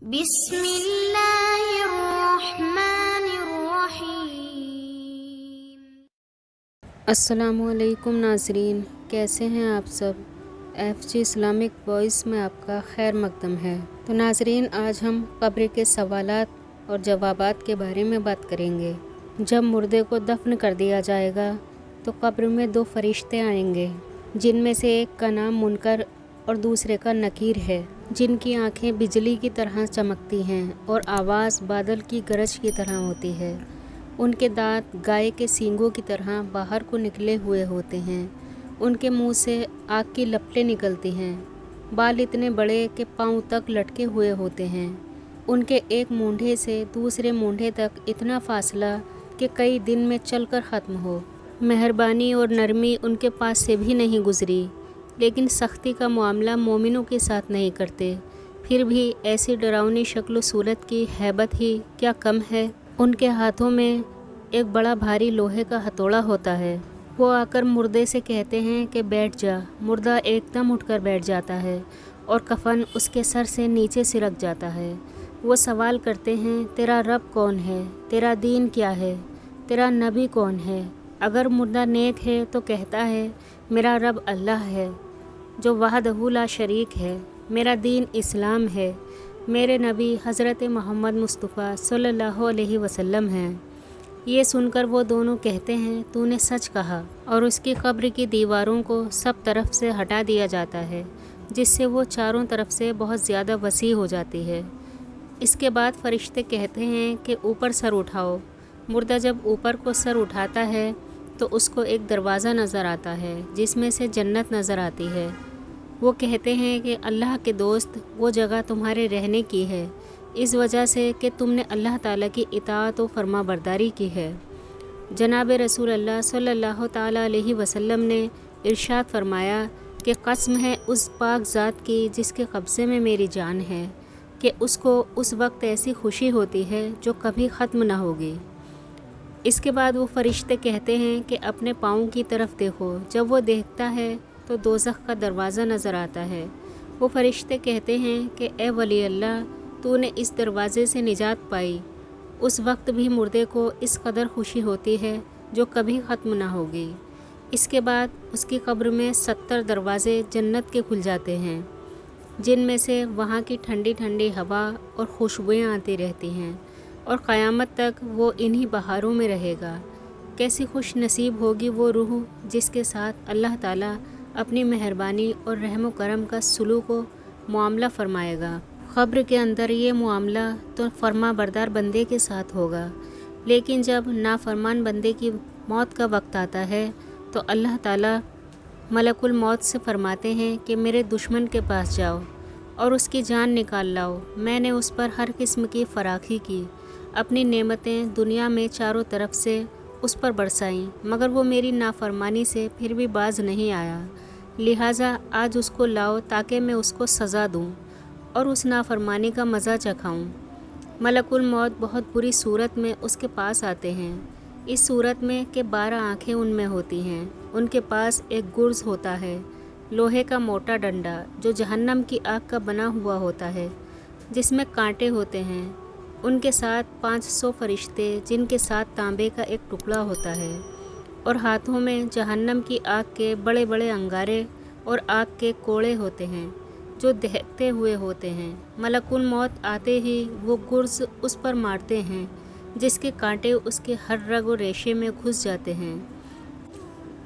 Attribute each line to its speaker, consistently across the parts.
Speaker 1: بسم اللہ الرحمن الرحیم۔
Speaker 2: السلام علیکم ناظرین، کیسے ہیں آپ سب؟ ایف جی اسلامک وائس میں آپ کا خیر مقدم ہے۔ تو ناظرین، آج ہم قبر کے سوالات اور جوابات کے بارے میں بات کریں گے۔ جب مردے کو دفن کر دیا جائے گا تو قبر میں دو فرشتے آئیں گے، جن میں سے ایک کا نام منکر اور دوسرے کا نکیر ہے، جن کی آنکھیں بجلی کی طرح چمکتی ہیں اور آواز بادل کی گرج کی طرح ہوتی ہے۔ ان کے دانت گائے کے سینگوں کی طرح باہر کو نکلے ہوئے ہوتے ہیں۔ ان کے منہ سے آگ کی لپٹیں نکلتی ہیں۔ بال اتنے بڑے کہ پاؤں تک لٹکے ہوئے ہوتے ہیں۔ ان کے ایک مونڈھے سے دوسرے مونڈھے تک اتنا فاصلہ کہ کئی دن میں چل کر ختم ہو۔ مہربانی اور نرمی ان کے پاس سے بھی نہیں گزری، لیکن سختی کا معاملہ مومنوں کے ساتھ نہیں کرتے۔ پھر بھی ایسی ڈراؤنی شکل و صورت کی ہیبت ہی کیا کم ہے۔ ان کے ہاتھوں میں ایک بڑا بھاری لوہے کا ہتھوڑا ہوتا ہے۔ وہ آ کر مردے سے کہتے ہیں کہ بیٹھ جا۔ مردہ ایک دم اٹھ کر بیٹھ جاتا ہے اور کفن اس کے سر سے نیچے سرک جاتا ہے۔ وہ سوال کرتے ہیں، تیرا رب کون ہے؟ تیرا دین کیا ہے؟ تیرا نبی کون ہے؟ اگر مردہ نیک ہے تو کہتا ہے، میرا رب اللہ ہے جو وحدہ لا شریک ہے، میرا دین اسلام ہے، میرے نبی حضرت محمد مصطفیٰ صلی اللہ علیہ وسلم ہیں۔ یہ سن کر وہ دونوں کہتے ہیں، تو نے سچ کہا، اور اس کی قبر کی دیواروں کو سب طرف سے ہٹا دیا جاتا ہے، جس سے وہ چاروں طرف سے بہت زیادہ وسیع ہو جاتی ہے۔ اس کے بعد فرشتے کہتے ہیں کہ اوپر سر اٹھاؤ۔ مردہ جب اوپر کو سر اٹھاتا ہے تو اس کو ایک دروازہ نظر آتا ہے جس میں سے جنت نظر آتی ہے۔ وہ کہتے ہیں کہ اللہ کے دوست، وہ جگہ تمہارے رہنے کی ہے، اس وجہ سے کہ تم نے اللہ تعالیٰ کی اطاعت و فرما برداری کی ہے۔ جناب رسول اللہ صلی اللہ تعالیٰ علیہ وسلم نے ارشاد فرمایا کہ قسم ہے اس پاک ذات کی جس کے قبضے میں میری جان ہے، کہ اس کو اس وقت ایسی خوشی ہوتی ہے جو کبھی ختم نہ ہوگی۔ اس کے بعد وہ فرشتے کہتے ہیں کہ اپنے پاؤں کی طرف دیکھو۔ جب وہ دیکھتا ہے تو دوزخ کا دروازہ نظر آتا ہے۔ وہ فرشتے کہتے ہیں کہ اے ولی اللہ، تو نے اس دروازے سے نجات پائی۔ اس وقت بھی مردے کو اس قدر خوشی ہوتی ہے جو کبھی ختم نہ ہوگی۔ اس کے بعد اس کی قبر میں 70 دروازے جنت کے کھل جاتے ہیں، جن میں سے وہاں کی ٹھنڈی ٹھنڈی ہوا اور خوشبوئیں آتی رہتی ہیں، اور قیامت تک وہ انہی بہاروں میں رہے گا۔ کیسی خوش نصیب ہوگی وہ روح جس کے ساتھ اللہ تعالیٰ اپنی مہربانی اور رحم و کرم کا سلوک و معاملہ فرمائے گا۔ قبر کے اندر یہ معاملہ تو فرما بردار بندے کے ساتھ ہوگا، لیکن جب نافرمان بندے کی موت کا وقت آتا ہے تو اللہ تعالیٰ ملک الموت سے فرماتے ہیں کہ میرے دشمن کے پاس جاؤ اور اس کی جان نکال لاؤ۔ میں نے اس پر ہر قسم کی فراخی کی، اپنی نعمتیں دنیا میں چاروں طرف سے اس پر برسائیں، مگر وہ میری نافرمانی سے پھر بھی باز نہیں آیا۔ لہٰذا آج اس کو لاؤ تاکہ میں اس کو سزا دوں اور اس نافرمانی کا مزہ چکھاؤں۔ ملک الموت بہت بری صورت میں اس کے پاس آتے ہیں، اس صورت میں کہ 12 آنکھیں ان میں ہوتی ہیں۔ ان کے پاس ایک گرز ہوتا ہے، لوہے کا موٹا ڈنڈا جو جہنم کی آگ کا بنا ہوا ہوتا ہے، جس میں کانٹے ہوتے ہیں۔ ان کے ساتھ 500 فرشتے جن کے ساتھ تانبے کا ایک ٹکڑا ہوتا ہے، اور ہاتھوں میں جہنم کی آگ کے بڑے بڑے انگارے اور آگ کے کوڑے ہوتے ہیں جو دہکتے ہوئے ہوتے ہیں۔ ملک الموت آتے ہی وہ گرز اس پر مارتے ہیں، جس کے کانٹے اس کے ہر رگ و ریشے میں گھس جاتے ہیں۔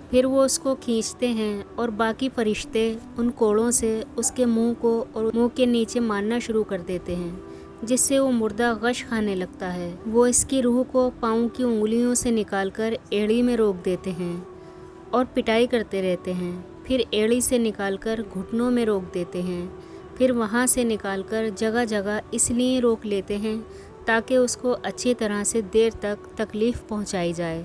Speaker 2: پھر وہ اس کو کھینچتے ہیں اور باقی فرشتے ان کوڑوں سے اس کے منہ کو اور منہ کے نیچے مارنا شروع کر دیتے ہیں، جس سے وہ مردہ غش کھانے لگتا ہے۔ وہ اس کی روح کو پاؤں کی انگلیوں سے نکال کر ایڑی میں روک دیتے ہیں اور پٹائی کرتے رہتے ہیں، پھر ایڑی سے نکال کر گھٹنوں میں روک دیتے ہیں، پھر وہاں سے نکال کر جگہ جگہ اس لیے روک لیتے ہیں تاکہ اس کو اچھی طرح سے دیر تک تکلیف پہنچائی جائے۔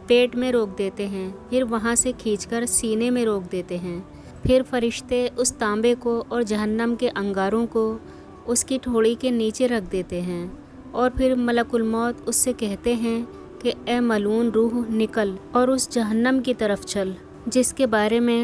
Speaker 2: پیٹ میں روک دیتے ہیں، پھر وہاں سے کھینچ کر سینے میں روک دیتے ہیں۔ پھر فرشتے اس تانبے کو اور جہنم کے انگاروں کو اس کی ٹھوڑی کے نیچے رکھ دیتے ہیں، اور پھر ملک الموت اس سے کہتے ہیں کہ اے ملعون روح، نکل اور اس جہنم کی طرف چل جس کے بارے میں